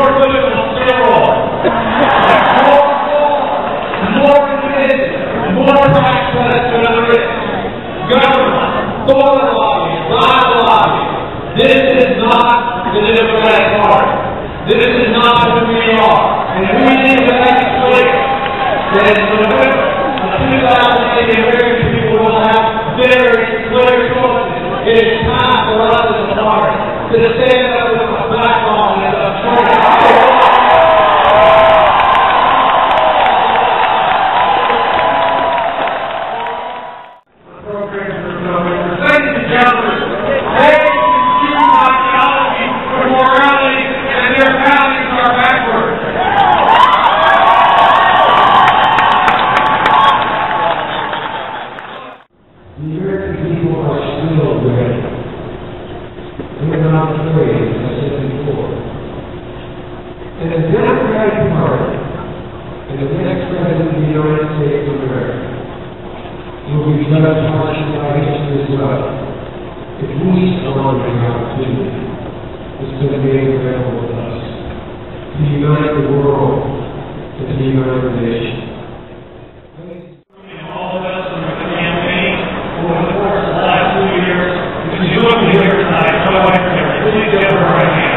more women on steroids. More religion, more tax cuts to the rich. Government, foreign lobby, rival lobby. This is not the Democratic Party. This is not who we are. And we need to make it clear that in November of 2008, the American people will have very clear choices. It is time for us as a party to stand up with a backbone and a strength. And the Democratic Party and the next president of the United States of America will be judged harshly by history as well. If we squander the opportunity that's been made available to us to unite the world and to unite the nation. All of us in the campaign over the course of the last 2 years, if you look here tonight, so I can really get it right now.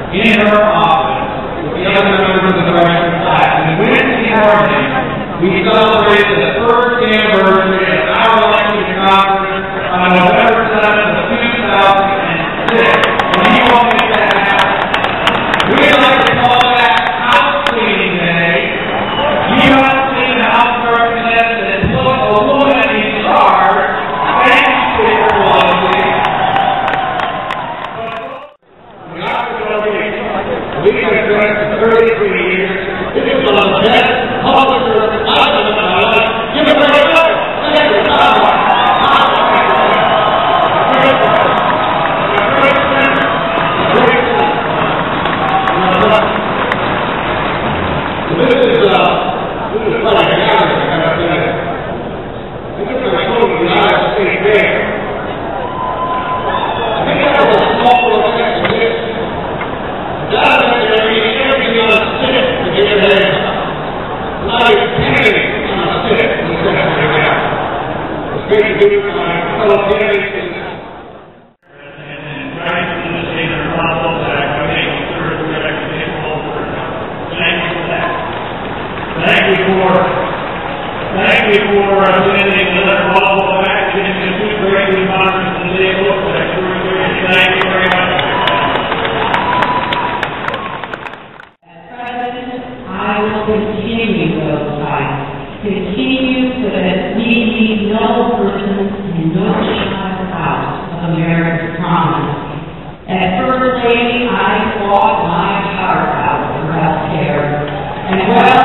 In her office with the other members of the freshman class. And in Wednesday morning, we celebrated the first anniversary of our election to Congress on November 7th of 2006. And you want to make that happen? We like to call that house cleaning day. You haven't seen the House of Representatives and put a woman in charge. Thanks to your policy. We have been doing it for 33 years. This is the best public service I've done in my life. Give it a break. Thank you. This is quite a gathering, I gotta tell you. This is what I told you when I was sitting there. I think that was a small little section of this. God, everything on a stick to get your head up. Not a penny on a stick. He said that right now. It's great to do with my fellow candidates. And trying to do the same in our law that I make sure that I can take over. Thank you for that. Thank you for attending another lawful action and two great reminders today. Look, thank you very much. Continue those fights. Continue so that we leave no person and no child out of America's promise. As First Lady, I fought my heart out for health care. And well,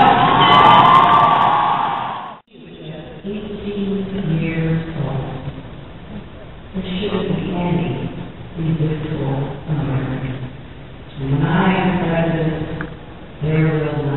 she was just 18 years old. There shouldn't be any individual American. When I am president, there will not